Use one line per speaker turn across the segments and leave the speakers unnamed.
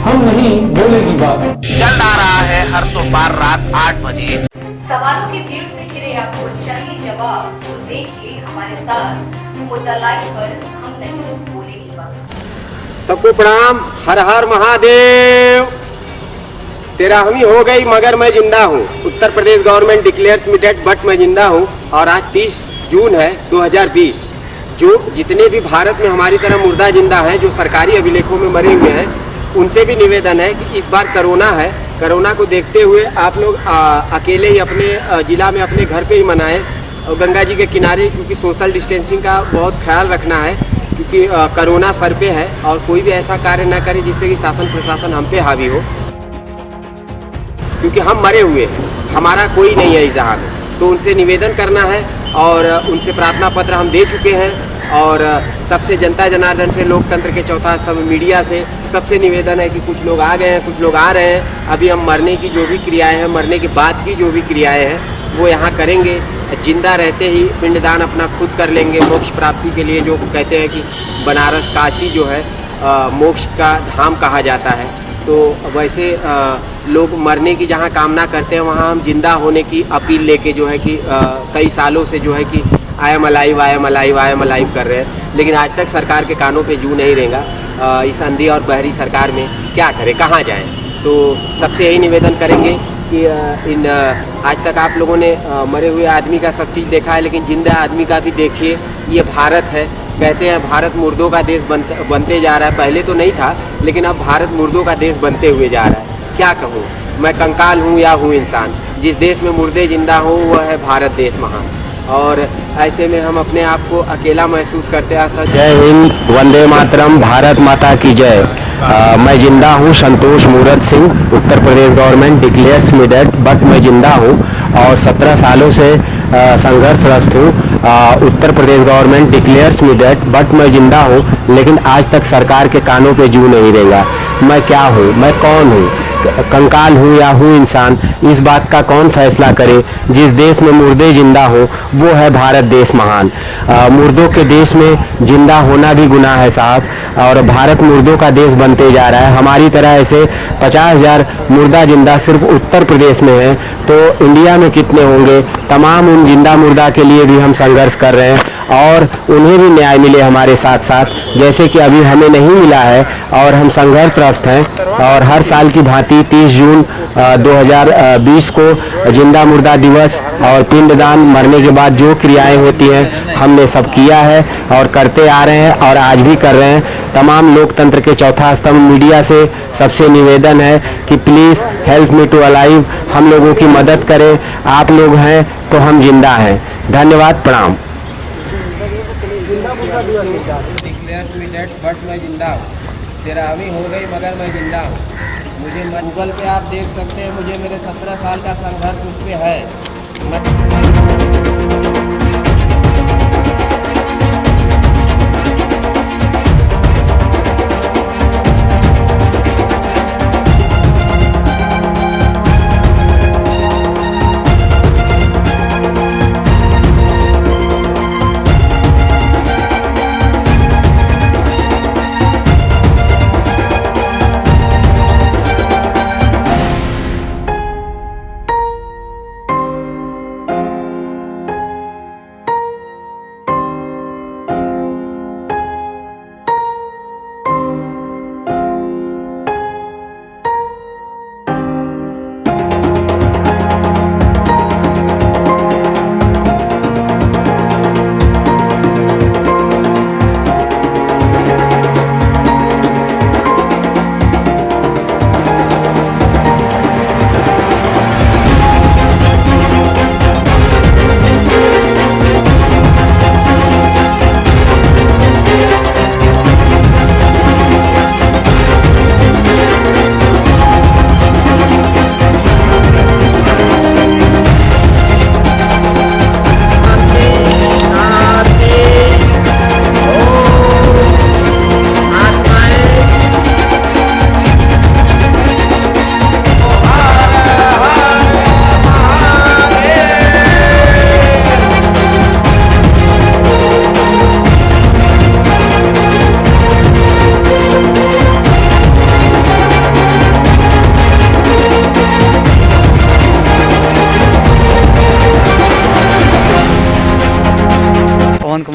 हम नहीं बोलेगी बात।
जल्द आ रहा है हर सोमवार रात 8 बजे।
सवालों की भीड़ से घिरे आपको चाहिए जवाब, तो देखिए हमारे साथ मुद्दा लाइव पर हम नहीं बोलेगी बात।
सबको प्रणाम। हर हर महादेव। 13वीं हो गई मगर मैं जिंदा हूँ। Uttar Pradesh government declares me dead but मैं जिंदा हूँ। और आज 30 जून है 2020। जो जितने भी भारत में हमारी तरह मुर्दा जिंदा हैं, जो सरकारी अभिलेखों में मरे हुए हैं, उनसे भी निवेदन है कि इस बार कोरोना है, कोरोना को देखते हुए आप लोग अकेले ही अपने ज़िला में अपने घर पे ही मनाएं और गंगा जी के किनारे, क्योंकि सोशल डिस्टेंसिंग का बहुत ख्याल रखना है, क्योंकि कोरोना सर पे है। और कोई भी ऐसा कार्य ना करे जिससे कि शासन प्रशासन हम पे हावी हो, क्योंकि हम मरे हुए हैं, हमारा कोई नहीं है इस जहाँ में। तो उनसे निवेदन करना है और उनसे प्रार्थना पत्र हम दे चुके हैं। और सबसे जनता जनार्दन से, लोकतंत्र के चौथा स्तंभ मीडिया से सबसे निवेदन है कि कुछ लोग आ गए हैं, कुछ लोग आ रहे हैं। अभी हम मरने की जो भी क्रियाएं हैं, मरने के बाद की जो भी क्रियाएं हैं, वो यहाँ करेंगे। जिंदा रहते ही पिंडदान अपना खुद कर लेंगे मोक्ष प्राप्ति के लिए। जो कहते हैं कि बनारस काशी जो है मोक्ष का धाम कहा जाता है। तो वैसे लोग मरने की जहाँ कामना करते हैं, वहाँ हम जिंदा होने की अपील लेके जो है कि कई सालों से जो है कि I am alive, I am alive, I am alive कर रहे हैं। लेकिन आज तक सरकार के कानों पे जू नहीं रहेगा। इस अंधी और बहरी सरकार में क्या करें, कहाँ जाएं। तो सबसे यही निवेदन करेंगे कि आज तक आप लोगों ने मरे हुए आदमी का सब चीज़ देखा है, लेकिन जिंदा आदमी का भी देखिए। ये भारत है। कहते हैं भारत मुर्दों का देश बनते जा रहा है। पहले तो नहीं था, लेकिन अब भारत मुर्दों का देश बनते हुए जा रहा है। क्या कहूँ, मैं कंकाल हूँ या हूँ इंसान। जिस देश में मुर्दे जिंदा हो वह है भारत देश महान। और ऐसे में हम अपने आप को अकेला महसूस करते हैं। सर
जय हिंद, वंदे मातरम, भारत माता की जय। मैं जिंदा हूँ, Santosh Murat Singh. Uttar Pradesh government declares me dead but मैं जिंदा हूँ और 17 सालों से संघर्षरत हूँ। Uttar Pradesh government declares me dead but मैं जिंदा हूँ, लेकिन आज तक सरकार के कानों पे जू नहीं रहेगा। मैं क्या हूँ, मैं कौन हूँ, कंकाल हूँ या हूँ इंसान, इस बात का कौन फैसला करे। जिस देश में मुर्दे जिंदा हो वो है भारत देश महान। मुर्दों के देश में जिंदा होना भी गुनाह है साहब, और भारत मुर्दों का देश बनते जा रहा है। हमारी तरह ऐसे 50,000 मुर्दा जिंदा सिर्फ उत्तर प्रदेश में है, तो इंडिया में कितने होंगे। तमाम उन जिंदा मुर्दा के लिए भी हम संघर्ष कर रहे हैं और उन्हें भी न्याय मिले हमारे साथ साथ, जैसे कि अभी हमें नहीं मिला है। और हम संघर्षरत हैं और हर साल की भांति 30 जून 2020 को जिंदा मुर्दा दिवस और पिंडदान, मरने के बाद जो क्रियाएं होती हैं, हमने सब किया है और करते आ रहे हैं और आज भी कर रहे हैं। तमाम लोकतंत्र के चौथा स्तंभ मीडिया से सबसे निवेदन है कि please help me to alive, हम लोगों की मदद करें। आप लोग हैं तो हम जिंदा हैं। धन्यवाद, प्रणाम।
डिक्लेयर्स मी डेड बट मैं जिंदा हूँ। 13वीं हो गई मगर मैं जिंदा हूँ। मुझे गूगल पे आप देख सकते हैं, मुझे मेरे 17 साल का संघर्ष उस पर है।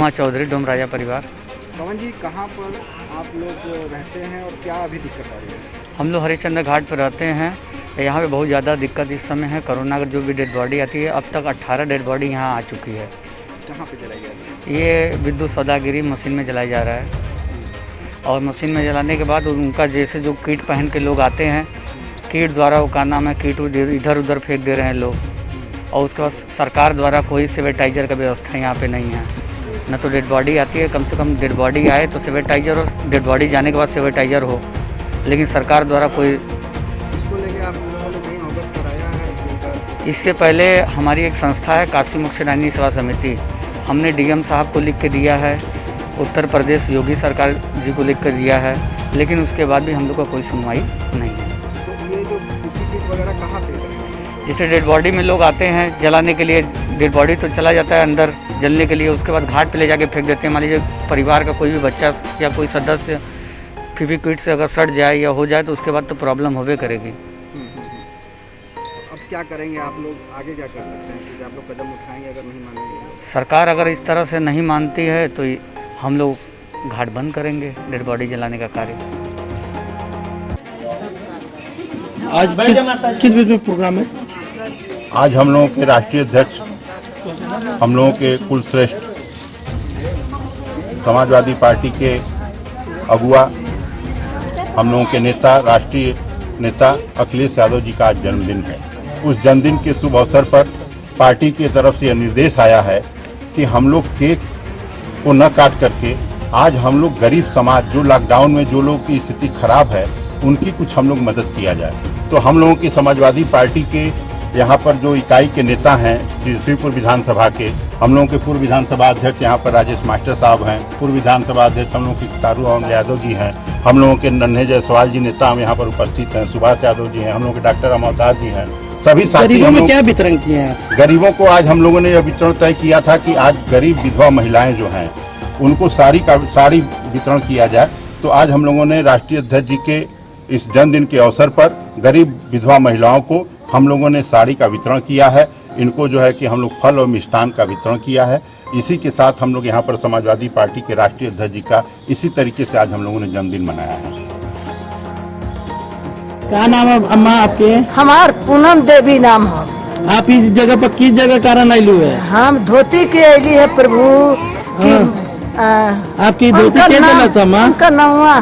उमा चौधरी, डोम राजा परिवार।
पवन जी, कहाँ पर आप लोग रहते हैं और क्या अभी दिक्कत आ रही है?
हम लोग हरिश्चंद्र घाट पर रहते हैं। यहाँ पे बहुत ज़्यादा दिक्कत इस समय है। कोरोना का जो भी डेड बॉडी आती है, अब तक 18 डेड बॉडी यहाँ आ चुकी है।
कहाँ पे जलाई जा रही है?
ये विद्युत सौदागिरी मशीन में जलाया जा रहा है, और मशीन में जलाने के बाद उनका जैसे जो किट पहन के लोग आते हैं, किट द्वारा वो क्या नाम है, किट इधर उधर फेंक दे रहे हैं लोग, और उसके बाद सरकार द्वारा कोई सैनिटाइजर का व्यवस्था यहाँ पे नहीं है। न तो डेड बॉडी आती है, कम से कम डेड बॉडी आए तो सैनिटाइजर हो, डेड बॉडी जाने के बाद सैनिटाइजर हो, लेकिन सरकार द्वारा कोई।
इसको लेके आप लोगों ने कहीं अवगत कराया है?
इससे पहले हमारी एक संस्था है काशी मुख्य सैनानी सेवा समिति, हमने डीएम साहब को लिख के दिया है, उत्तर प्रदेश योगी सरकार जी को लिख कर दिया है, लेकिन उसके बाद भी हम लोग का कोई सुनवाई नहीं है।
तो ये जो किसी किट वगैरह कहाँ पे करेंगे?
जैसे डेड बॉडी में लोग आते हैं जलाने के लिए, डेड बॉडी तो चला जाता है अंदर जलने के लिए, उसके बाद घाट पे ले जाके फेंक देते हैं। मान लीजिए परिवार का कोई भी बच्चा या कोई सदस्य फीविक्विक से अगर सड़ जाए या हो जाए तो उसके बाद तो प्रॉब्लम होबे करेगी।
अब क्या करेंगे आप लोग, आगे क्या कर सकते हैं? कि आप लोग कदम उठाएंगे अगर नहीं मानेंगे?
सरकार अगर इस तरह से नहीं मानती है तो हम लोग घाट बंद करेंगे डेड बॉडी जलाने का कार्य।
आज किस बीच में प्रोग्राम है?
आज हम लोगों के राष्ट्रीय अध्यक्ष, हम लोगों के कुलश्रेष्ठ समाजवादी पार्टी के अगुआ, हम लोगों के नेता, राष्ट्रीय नेता अखिलेश यादव जी का आज जन्मदिन है। उस जन्मदिन के शुभ अवसर पर पार्टी की तरफ से यह निर्देश आया है कि हम लोग केक को न काट करके आज हम लोग गरीब समाज, जो लॉकडाउन में जो लोग की स्थिति खराब है, उनकी कुछ हम लोग मदद किया जाए। तो हम लोगों की समाजवादी पार्टी के यहाँ पर जो इकाई के नेता हैं शिवपुर विधानसभा के, हम लोगों के पूर्व विधानसभा अध्यक्ष यहाँ पर राजेश मास्टर साहब हैं, पूर्व विधानसभा अध्यक्ष हम लोगों के तारू यादव जी हैं, हम लोगों के नन्हे जायसवाल जी नेता हम यहाँ पर उपस्थित हैं, सुभाष यादव जी हैं, हम लोगों के डॉक्टर अमरदास जी हैं, सभी साथी।
गरीबों में क्या वितरण किए हैं?
गरीबों को आज हम लोगों ने यह वितरण तय किया था कि आज गरीब विधवा महिलाएं जो हैं उनको साड़ी वितरण किया जाए। तो आज हम लोगों ने राष्ट्रीय अध्यक्ष जी के इस जन्मदिन के अवसर पर गरीब विधवा महिलाओं को हम लोगों ने साड़ी का वितरण किया है। इनको जो है कि हम लोग फल और मिष्ठान का वितरण किया है। इसी के साथ हम लोग यहाँ पर समाजवादी पार्टी के राष्ट्रीय अध्यक्ष जी का इसी तरीके से आज हम लोगों ने जन्मदिन मनाया है।
क्या नाम है अम्मा आपके?
हमार पूनम देवी नाम है।
आप इस जगह पर किस जगह कारण आयलू है?
हम धोती के अली है प्रभु।
आपकी धोती क्या चला था माँ?
उनका नौवा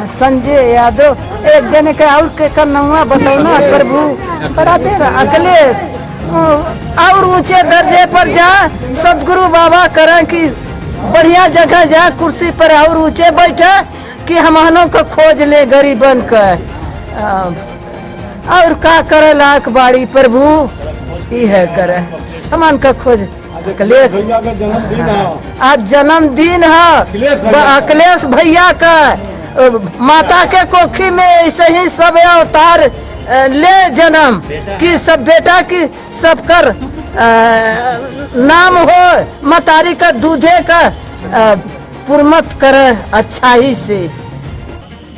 संजय यादव, एक जने का और के नौवा बताओ ना प्रभु। बड़ा देर अखिलेश और ऊंचे दर्जे पर जा, सदगुरु बाबा करें कि बढ़िया जगह जा, कुर्सी पर और ऊंचे बैठे कि हमनों को खोज ले गरीबन का। और का करे लाख बाड़ी प्रभु ये करे हमन का खोज। अखिलेश आज जन्मदिन है अखिलेश भैया का। माता के कोखी में ऐसे ही सब अवतार ले जन्म कि सब बेटा की सबकर नाम हो, मतारी का दूधे का पुरमत करे अच्छाई से।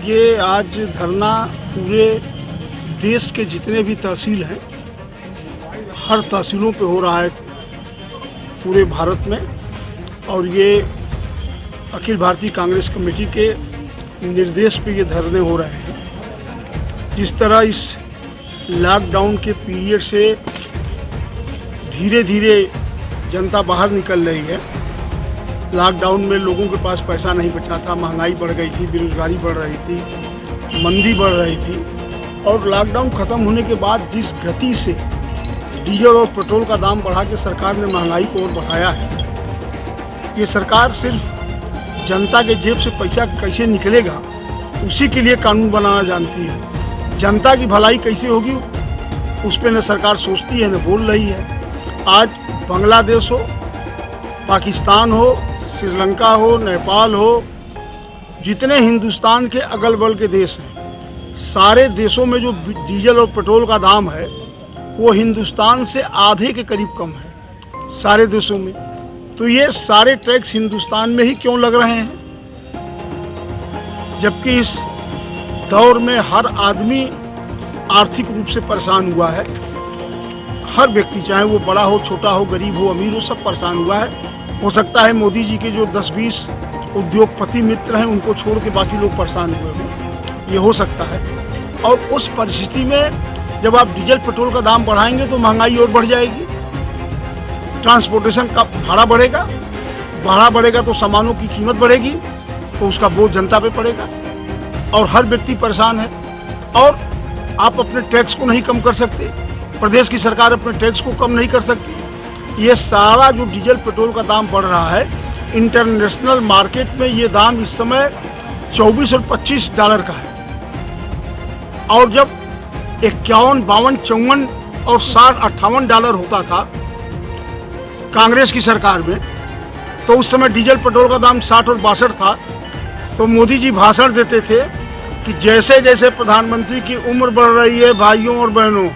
ये आज धरना पूरे देश के जितने भी तहसील हैं, हर तहसीलों पे हो रहा है पूरे भारत में, और ये अखिल भारतीय कांग्रेस कमेटी के निर्देश पे ये धरने हो रहे हैं। जिस तरह इस लॉकडाउन के पीरियड से धीरे धीरे जनता बाहर निकल रही है। लॉकडाउन में लोगों के पास पैसा नहीं बचा था, महंगाई बढ़ गई थी, बेरोजगारी बढ़ रही थी, मंदी बढ़ रही थी, और लॉकडाउन ख़त्म होने के बाद जिस गति से डीजल और पेट्रोल का दाम बढ़ा के सरकार ने महंगाई को और बढ़ाया है, ये सरकार सिर्फ जनता के जेब से पैसा कैसे निकलेगा उसी के लिए कानून बनाना जानती है। जनता की भलाई कैसे होगी उस पर न सरकार सोचती है न बोल रही है। आज बांग्लादेश हो, पाकिस्तान हो, श्रीलंका हो, नेपाल हो, जितने हिंदुस्तान के अगल बगल के देश हैं, सारे देशों में जो डीजल और पेट्रोल का दाम है वो हिंदुस्तान से आधे के करीब कम है सारे देशों में। तो ये सारे टैक्स हिंदुस्तान में ही क्यों लग रहे हैं, जबकि इस दौर में हर आदमी आर्थिक रूप से परेशान हुआ है। हर व्यक्ति, चाहे वो बड़ा हो, छोटा हो, गरीब हो, अमीर हो, सब परेशान हुआ है। हो सकता है मोदी जी के जो 10-20 उद्योगपति मित्र हैं उनको छोड़ के बाकी लोग परेशान हुए हों, ये हो सकता है। और उस परिस्थिति में जब आप डीजल पेट्रोल का दाम बढ़ाएंगे तो महंगाई और बढ़ जाएगी, ट्रांसपोर्टेशन का भाड़ा बढ़ेगा तो सामानों की कीमत बढ़ेगी, तो उसका बोझ जनता पे पड़ेगा और हर व्यक्ति परेशान है। और आप अपने टैक्स को नहीं कम कर सकते, प्रदेश की सरकार अपने टैक्स को कम नहीं कर सकती। ये सारा जो डीजल पेट्रोल का दाम बढ़ रहा है, इंटरनेशनल मार्केट में ये दाम इस समय 24 और 25 डॉलर का है, और जब 51, 52, 54 और 60, 58 डॉलर होता था कांग्रेस की सरकार में, तो उस समय डीजल पेट्रोल का दाम 60 और 62 था। तो मोदी जी भाषण देते थे कि जैसे जैसे प्रधानमंत्री की उम्र बढ़ रही है भाइयों और बहनों,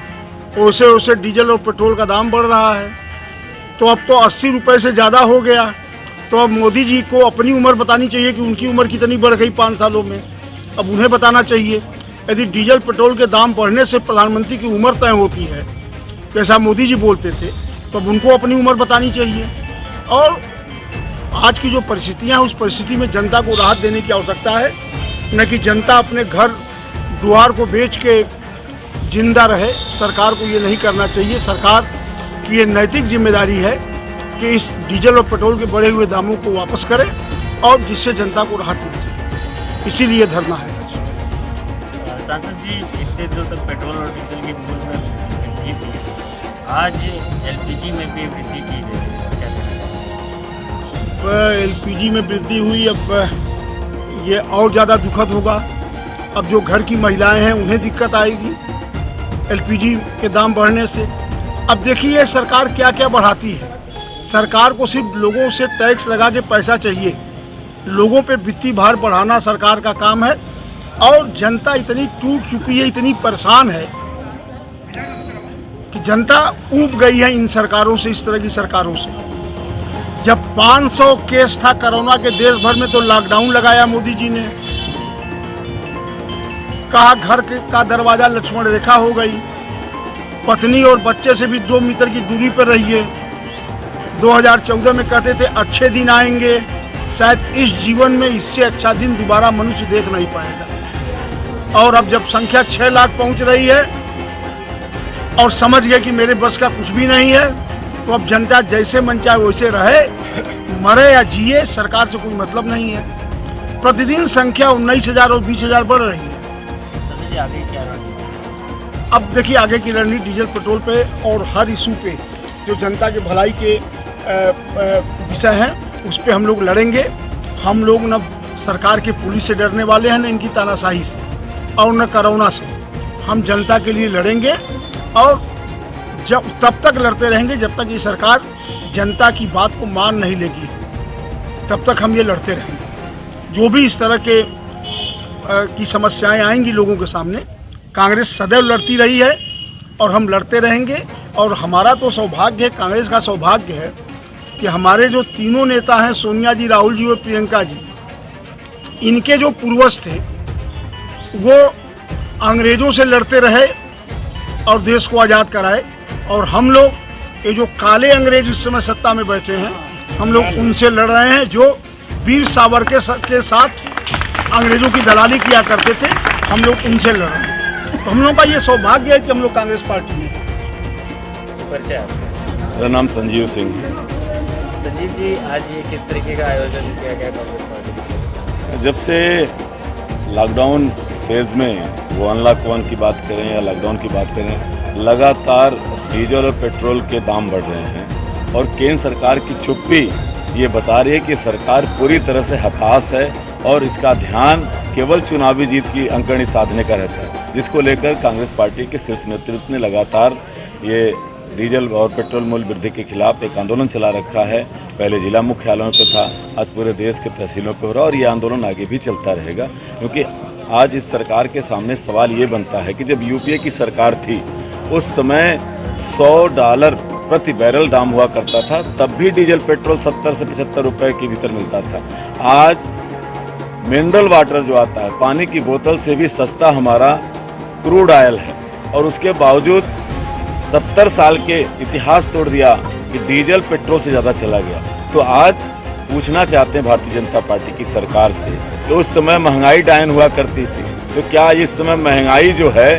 वैसे वैसे डीजल और पेट्रोल का दाम बढ़ रहा है। तो अब तो 80 रुपये से ज़्यादा हो गया। तो अब मोदी जी को अपनी उम्र बतानी चाहिए कि उनकी उम्र कितनी बढ़ गई 5 सालों में, अब उन्हें बताना चाहिए। यदि डीजल पेट्रोल के दाम बढ़ने से प्रधानमंत्री की उम्र तय होती है, जैसा मोदी जी बोलते थे, तो अब उनको अपनी उम्र बतानी चाहिए। और आज की जो परिस्थितियाँ हैं, उस परिस्थिति में जनता को राहत देने की आवश्यकता है, न कि जनता अपने घर द्वार को बेच के जिंदा रहे। सरकार को ये नहीं करना चाहिए। सरकार की ये नैतिक जिम्मेदारी है कि इस डीजल और पेट्रोल के बढ़े हुए दामों को वापस करे और जिससे जनता को राहत मिल सके, इसीलिए धरना है।
सांसद जी, इतने दिनों तक पेट्रोल और डीजल की मूल्य में वृद्धि थी, आज एलपीजी में भी वृद्धि की गई है, क्या कहना है?
एलपीजी में वृद्धि हुई, अब ये और ज़्यादा दुखद होगा। अब जो घर की महिलाएं हैं उन्हें दिक्कत आएगी एलपीजी के दाम बढ़ने से। अब देखिए सरकार क्या क्या बढ़ाती है। सरकार को सिर्फ लोगों से टैक्स लगा के पैसा चाहिए, लोगों पे वित्तीय भार बढ़ाना सरकार का काम है। और जनता इतनी टूट चुकी है, इतनी परेशान है कि जनता ऊब गई है इन सरकारों से, इस तरह की सरकारों से। जब 500 केस था कोरोना के देश भर में, तो लॉकडाउन लगाया मोदी जी ने, कहा घर का दरवाजा लक्ष्मण रेखा हो गई, पत्नी और बच्चे से भी 2 मीटर की दूरी पर रहिए। 2014 में कहते थे अच्छे दिन आएंगे, शायद इस जीवन में इससे अच्छा दिन दोबारा मनुष्य देख नहीं पाएगा। और अब जब संख्या 6 लाख पहुंच रही है और समझ गए कि मेरे बस का कुछ भी नहीं है, तो अब जनता जैसे मन चाहे वैसे रहे, मरे या जिए, सरकार से कोई मतलब नहीं है। प्रतिदिन संख्या 19,000 और 20,000 बढ़ रही है।
आगे क्या रणनीति?
अब देखिए आगे की रणनीति डीजल पेट्रोल पे और हर इशू पे जो जनता के भलाई के विषय हैं, उस पर हम लोग लड़ेंगे। हम लोग न सरकार के पुलिस से डरने वाले हैं, न इनकी तानाशाही से, और न कोरोना से। हम जनता के लिए लड़ेंगे और जब तब तक लड़ते रहेंगे जब तक ये सरकार जनता की बात को मान नहीं लेगी, तब तक हम ये लड़ते रहेंगे। जो भी इस तरह के की समस्याएं आएंगी लोगों के सामने, कांग्रेस सदैव लड़ती रही है और हम लड़ते रहेंगे। और हमारा तो सौभाग्य है, कांग्रेस का सौभाग्य है कि हमारे जो तीनों नेता हैं, सोनिया जी, राहुल जी और प्रियंका जी, इनके जो पूर्वज थे वो अंग्रेज़ों से लड़ते रहे और देश को आज़ाद कराए। और हम लोग ये जो काले अंग्रेज इस समय सत्ता में बैठे हैं, हम लोग उनसे लड़ रहे हैं, जो वीर सावरकर के साथ अंग्रेजों की दलाली किया करते थे, हम लोग उनसे लड़ रहे हैं। तो हम लोगों का ये सौभाग्य है कि हम लोग कांग्रेस पार्टी में।
मेरा नाम संजीव सिंह है।
संजीव जी, आज ये किस तरीके का आयोजन किया गया कांग्रेस पार्टी?
जब से लॉकडाउन फेज़ में, वो अनलॉक 1 की बात करें या लॉकडाउन की बात करें, लगातार डीजल और पेट्रोल के दाम बढ़ रहे हैं और केंद्र सरकार की चुप्पी ये बता रही है कि सरकार पूरी तरह से हताश है और इसका ध्यान केवल चुनावी जीत की अंकड़ी साधने का रहता है, जिसको लेकर कांग्रेस पार्टी के शीर्ष नेतृत्व ने लगातार ये डीजल और पेट्रोल मूल्य वृद्धि के खिलाफ एक आंदोलन चला रखा है। पहले जिला मुख्यालयों पर था, आज पूरे देश के तहसीलों पर हो रहा है और ये आंदोलन आगे भी चलता रहेगा। क्योंकि आज इस सरकार के सामने सवाल ये बनता है कि जब यूपीए की सरकार थी उस समय $100 प्रति बैरल दाम हुआ करता था, तब भी डीजल पेट्रोल 70 से 75 रुपये के भीतर मिलता था। आज मिनरल वाटर जो आता है, पानी की बोतल से भी सस्ता हमारा क्रूड ऑयल है और उसके बावजूद 70 साल के इतिहास तोड़ दिया कि डीजल पेट्रोल से ज़्यादा चला गया। तो आज पूछना चाहते हैं भारतीय जनता पार्टी की सरकार से कि उस समय महंगाई डायन हुआ करती थी, तो क्या इस समय महंगाई जो है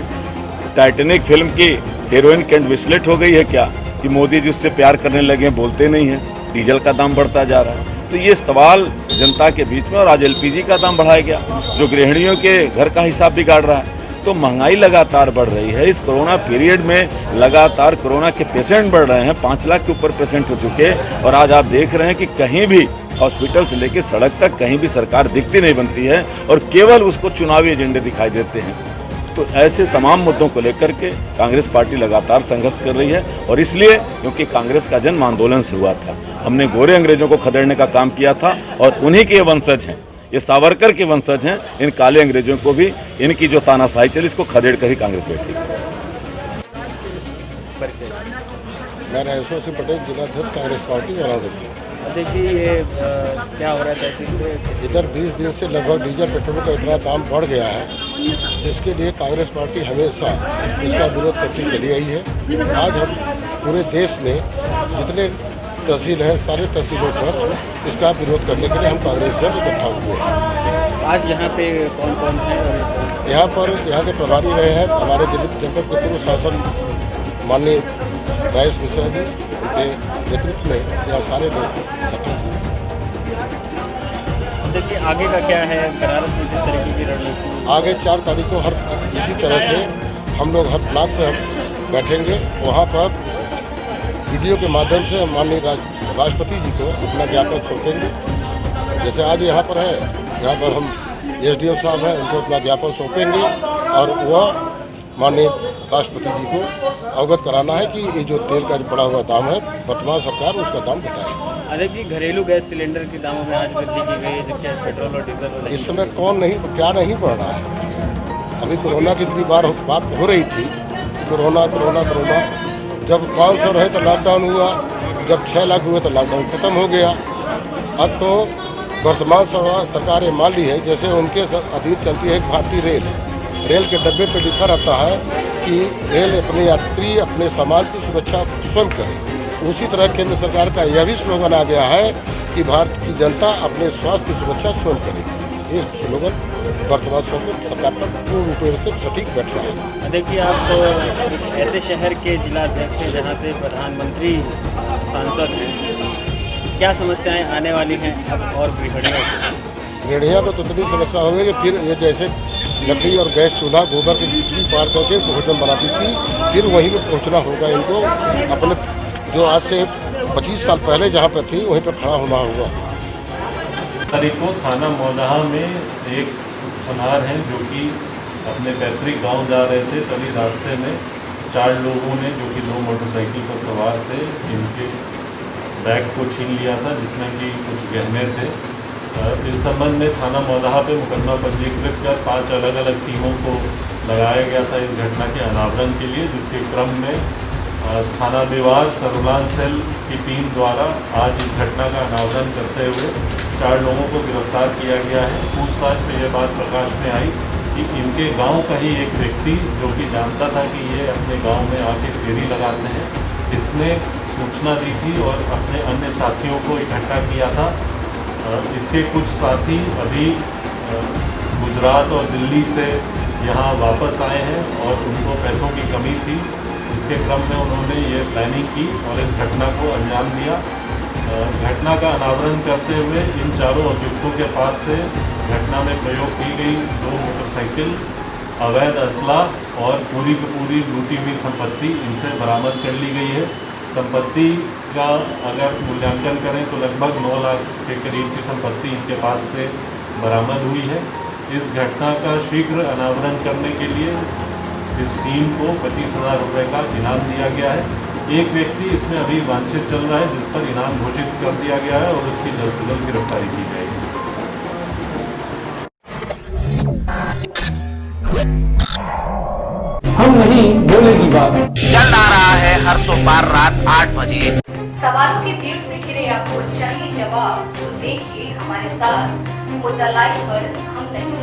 टाइटैनिक फिल्म की हीरोइन केंट विस्लेट हो गई है क्या, कि मोदी जी उससे प्यार करने लगे, बोलते नहीं हैं, डीजल का दाम बढ़ता जा रहा है। तो ये सवाल जनता के बीच में, और आज एलपीजी का दाम बढ़ाया गया जो गृहिणियों के घर का हिसाब बिगाड़ रहा है। तो महंगाई लगातार बढ़ रही है। इस कोरोना पीरियड में लगातार कोरोना के पेशेंट बढ़ रहे हैं, 5 लाख के ऊपर पेशेंट हो चुके, और आज आप देख रहे हैं कि कहीं भी हॉस्पिटल से लेकर सड़क तक कहीं भी सरकार दिखती नहीं बनती है, और केवल उसको चुनावी एजेंडे दिखाई देते हैं। तो ऐसे तमाम मुद्दों को लेकर के कांग्रेस पार्टी लगातार संघर्ष कर रही है, और इसलिए क्योंकि कांग्रेस का जन्म आंदोलन से हुआ था, हमने गोरे अंग्रेजों को खदेड़ने का काम किया था, और उन्हीं के वंशज हैं, ये सावरकर के वंशज हैं। इन काले अंग्रेजों को भी इनकी जो तानाशाही चली, इसको खदेड़ कर ही कांग्रेस बैठी।
मैं राजेश्वर सिंह पटेल, जिलाध्यक्ष कांग्रेस पार्टी वाराणसी से।
देखिए ये क्या हो रहा है
इधर 20 दिन से लगभग डीजल पेट्रोल का इतना दाम बढ़ गया है, जिसके लिए कांग्रेस पार्टी हमेशा इसका विरोध करती चली आई है। आज हम पूरे देश में जितने तहसील है, सारे तहसीलों पर इसका विरोध करने के लिए हम कांग्रेस जन इकट्ठा हुए हैं।
आज यहाँ पे कौन कौन है?
यहाँ पर यहाँ के प्रभारी रहे हैं हमारे जनपद के पूर्व शासन माननीय राजेश मिश्रा जी, उनके नेतृत्व में यहाँ सारे लोग।
देखिए आगे का क्या है, बनारस में किस तरीके की रणनीति?
आगे 4 तारीख को हर इसी तरह से हम लोग हर ब्लॉक पे हम बैठेंगे, वहाँ पर वीडियो के माध्यम से माननीय राष्ट्रपति जी को अपना ज्ञापन सौंपेंगे। जैसे आज यहाँ पर है, यहाँ पर हम एसडीएम साहब हैं, उनको अपना ज्ञापन सौंपेंगे, और वह माननीय राष्ट्रपति जी को अवगत कराना है कि ये जो तेल का बढ़ा हुआ दाम है, वर्तमान सरकार उसका दाम घटाए।
अरे जी, घरेलू गैस सिलेंडर के दामों में आज वृद्धि की गई है, जबकि पेट्रोल और डीजल
इस समय क्या नहीं बढ़ रहा है। अभी कोरोना की इतनी बार बात हो रही थी, कोरोना जब 500 रहे तो लॉकडाउन हुआ, जब 6 लाख हुए तो लॉकडाउन खत्म हो गया। अब तो वर्तमान सरकार ये मान ली है, जैसे उनके अधीन चलती है भारतीय रेल के डब्बे पर लिखा रहता है कि रेल अपने यात्री अपने सामान की सुरक्षा स्वयं करे। उसी तरह केंद्र सरकार का यह भी स्लोगन आ गया है कि भारत की जनता अपने स्वास्थ्य की सुरक्षा स्वयं करे। ये स्लोगन वर्तमान सरकार पर पूर्ण रूप से सटीक बैठ रहा है।
देखिए, आप एक ऐसे शहर के जिलाध्यक्ष हैं जहाँ से प्रधानमंत्री सांसद हैं, क्या समस्याएं आने वाली हैं अब और गृहिणियों
को? तो इतनी समस्या हो गई कि फिर ये जैसे लकड़ी और गैस चूल्हा गोबर की बिजली पार करके भोजन बनाती थी, फिर वहीं पर पहुँचना होगा इनको। अपने जो आज से 25 साल पहले जहाँ पर थी वहीं पर खड़ा होना होगा।
तारीख को थाना मौदाहा में एक सुनार हैं जो कि अपने पैतृक गांव जा रहे थे, तभी रास्ते में 4 लोगों ने, जो कि 2 मोटरसाइकिल पर सवार थे, इनके बैग को छीन लिया था, जिसमें कि कुछ गहने थे। इस संबंध में थाना मौदाहा पे मुकदमा पंजीकृत कर 5 अलग अलग टीमों को लगाया गया था इस घटना के अनावरण के लिए, जिसके क्रम में थाना दीवार सर्विलांस सेल की टीम द्वारा आज इस घटना का अनावरण करते हुए 4 लोगों को गिरफ्तार किया गया है। पूछताछ में यह बात प्रकाश में आई कि इनके गांव का ही एक व्यक्ति, जो कि जानता था कि ये अपने गांव में आके फेरी लगाते हैं, इसने सूचना दी थी और अपने अन्य साथियों को इकट्ठा किया था। इसके कुछ साथी अभी गुजरात और दिल्ली से यहाँ वापस आए हैं और उनको पैसों की कमी थी। इसके क्रम में उन्होंने ये प्लानिंग की और इस घटना को अंजाम दिया। घटना का अनावरण करते हुए इन 4 अभियुक्तों के पास से घटना में प्रयोग की गई 2 मोटरसाइकिल, अवैध असला और पूरी की पूरी लूटी हुई संपत्ति इनसे बरामद कर ली गई है। संपत्ति का अगर मूल्यांकन करें तो लगभग 9 लाख के करीब की संपत्ति इनके पास से बरामद हुई है। इस घटना का शीघ्र अनावरण करने के लिए इस टीम को 25,000 रुपये का इनाम दिया गया है। एक व्यक्ति इसमें अभी वांछित चल रहा है, जिस पर इनाम घोषित कर दिया गया है और उसकी जल्द से जल्द गिरफ्तारी की जाएगी।
हम नहीं बोलेगी बात।
चल आ रहा है हर सोमवार रात 8 बजे।
सवालों की भीड़ से घिरे आपको चाहिए जवाब, तो देखिए हमारे साथ मुद्दा लाइव पर हम नहीं